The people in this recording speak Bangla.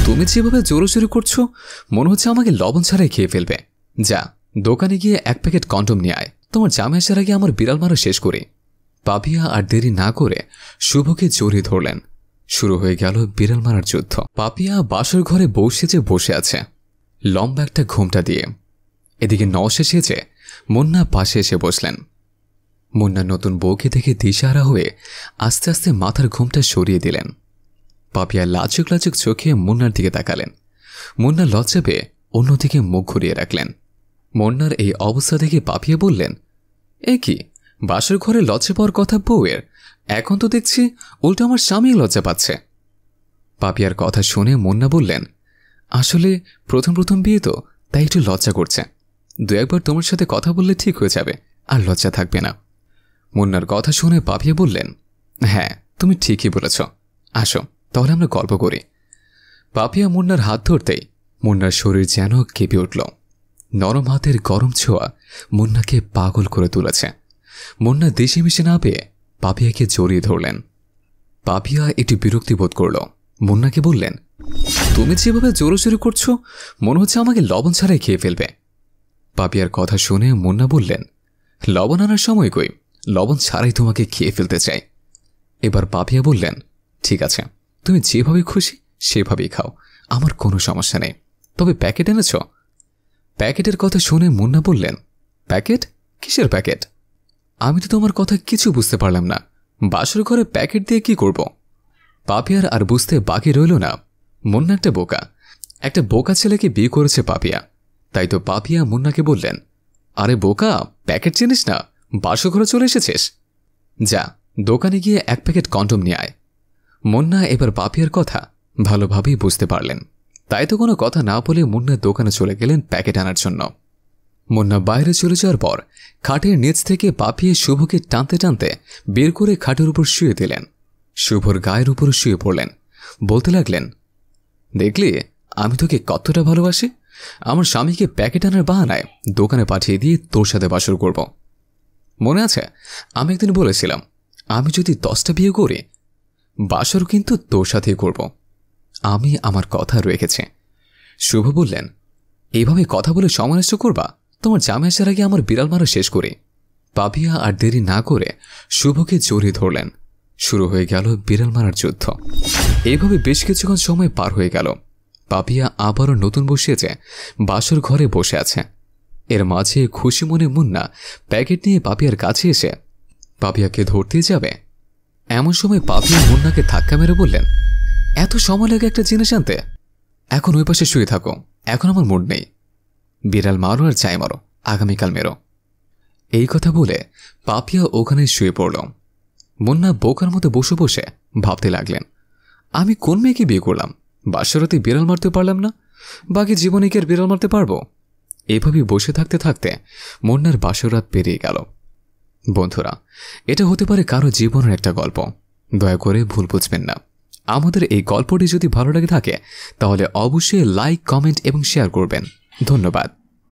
তুমি যেভাবে জোরাজোরি করছো মনে হচ্ছে আমাকে লবণ ছাড়াই খেয়ে ফেলবে। যা, দোকানে গিয়ে 1 প্যাকেট কন্ডম নিয়ে আয়, তোমার জামাই আসার আগে আমার বিড়াল মারা শেষ করি। পাপিয়া আর দেরি না করে শুভকে জড়িয়ে ধরলেন। শুরু হয়ে গেল বিড়াল মারার যুদ্ধ। পাপিয়া বাসর ঘরে বউ সেজে বসে আছে, লম্বা একটা ঘোমটা দিয়ে। এদিকে নওশা সেজে মুন্না পাশে এসে বসলেন। মুন্না নতুন বউকে দেখে দিশাহারা হয়ে আস্তে আস্তে মাথার ঘোমটা সরিয়ে দিলেন। পাপিয়া লাজুক লাজুক চোখে মুন্নার দিকে তাকালেন। মুন্না লজ্জা পেয়ে অন্যদিকে মুখ ঘুরিয়ে রাখলেন। মুন্নার এই অবস্থা দেখে পাপিয়া বললেন, এ কি, বাসর ঘরে লজ্জা পাওয়ার কথা বউয়ের, এখন তো দেখছি উল্টো আমার স্বামী লজ্জা পাচ্ছে। পাপিয়ার কথা শুনে মুন্না বললেন, আসলে প্রথম প্রথম বিয়ে তো, তাই একটু লজ্জা করছে। 2-1 বার তোমার সাথে কথা বললে ঠিক হয়ে যাবে, আর লজ্জা থাকবে না। মুন্নার কথা শুনে পাপিয়া বললেন, হ্যাঁ তুমি ঠিকই বলেছ, আসো তাহলে আমরা গল্প করি। পাপিয়া মুন্নার হাত ধরতেই মুন্নার শরীর যেন কেঁপে উঠল। নরম হাতের গরম ছোঁয়া মুন্নাকে পাগল করে তুলেছে। মুন্না দেশে মিশে না পেয়ে পাপিয়াকে জড়িয়ে ধরলেন। পাপিয়া একটু বিরক্তি বোধ করল। মুন্নাকে বললেন, তুমি যেভাবে জোরাজোরি করছো মনে হচ্ছে আমাকে লবণ ছাড়াই খেয়ে ফেলবে। পাপিয়ার কথা শুনে মুন্না বললেন, লবণ আনার সময় কই, লবণ ছাড়াই তোমাকে খেয়ে ফেলতে চাই। এবার পাপিয়া বললেন, ঠিক আছে, তুমি যেভাবে খুশি সেভাবেই খাও, আমার কোনো সমস্যা নেই, তবে প্যাকেট এনেছ? প্যাকেটের কথা শুনে মুন্না বললেন, প্যাকেট? কিসের প্যাকেট? আমি তো তোমার কথা কিছু বুঝতে পারলাম না, বাসর ঘরে প্যাকেট দিয়ে কি করব? পাপিয়ার আর বুঝতে বাকি রইল না। মুন্না একটা বোকা ছেলেকে বিয়ে করেছে পাপিয়া। তাই তো পাপিয়া মুন্নাকে বললেন, আরে বোকা, প্যাকেট চিনিস না, বাসর ঘরে চলে এসেছিস, যা দোকানে গিয়ে 1 প্যাকেট কন্ডম নিয়ে আয়। মুন্না এবার পাপিয়ার কথা ভালোভাবেই বুঝতে পারলেন। তাই তো কোনো কথা না বলে মুন্না দোকানে চলে গেলেন প্যাকেট আনার জন্য। মুন্না বাইরে চলে যাওয়ার পর খাটের নিচ থেকে পাপিয়ে শুভকে টানতে টানতে বের করে খাটের উপর শুয়ে দিলেন। শুভর গায়ের উপর শুয়ে পড়লেন। বলতে লাগলেন, দেখলি আমি তোকে কতটা ভালোবাসি, আমার স্বামীকে প্যাকেট আনার বাহানায় দোকানে পাঠিয়ে দিয়ে তোর সাথে বাসর করব। মনে আছে আমি একদিন বলেছিলাম, আমি যদি 10টা বিয়ে করি বাসর কিন্তু তোর সাথেই করব। আমি আমার কথা রেখেছি। শুভ বললেন, এইভাবে কথা বলে সময় নষ্ট করবা, তোমার জামাই আসার আগে আমার বিড়াল মারা শেষ করি। পাপিয়া আর দেরি না করে শুভকে জড়িয়ে ধরলেন। শুরু হয়ে গেল বিড়াল মারার যুদ্ধ। এইভাবে বেশ কিছুক্ষণ সময় পার হয়ে গেল। পাপিয়া আবারও নতুন বসিয়েছে, বাসর ঘরে বসে আছে। এর মাঝে খুশি মনে মুন্না প্যাকেট নিয়ে পাপিয়ার কাছে এসে পাপিয়াকে ধরতে যাবে। এমন সময় পাপিয়া মুন্নাকে ধাক্কা মেরে বললেন, এত সময় লাগে একটা জিনিস আনতে, এখন ওই পাশে শুয়ে থাকো, এখন আমার মুড নেই, বিড়াল মারো আর চাই মারো, আগামীকাল মেরো। এই কথা বলে পাপিয়া ওখানে শুয়ে পড়ল। মুন্না বোকার মতো বসে বসে ভাবতে লাগলেন, আমি কোন মেয়েকে বিয়ে করলাম, বাসরাতে বিড়াল মারতে পারলাম না, বাকি জীবনে কি আর বিড়াল মারতে পারবো? এভাবে বসে থাকতে থাকতে মুন্নার বাসরাত পেরিয়ে গেল। বন্ধুরা, এটা হতে পারে কারো জীবনের একটা গল্প, দয়া করে ভুল বুঝবেন না। আমাদের এই গল্পটি যদি ভালো লাগে থাকে তাহলে অবশ্যই লাইক, কমেন্ট এবং শেয়ার করবেন। ধন্যবাদ।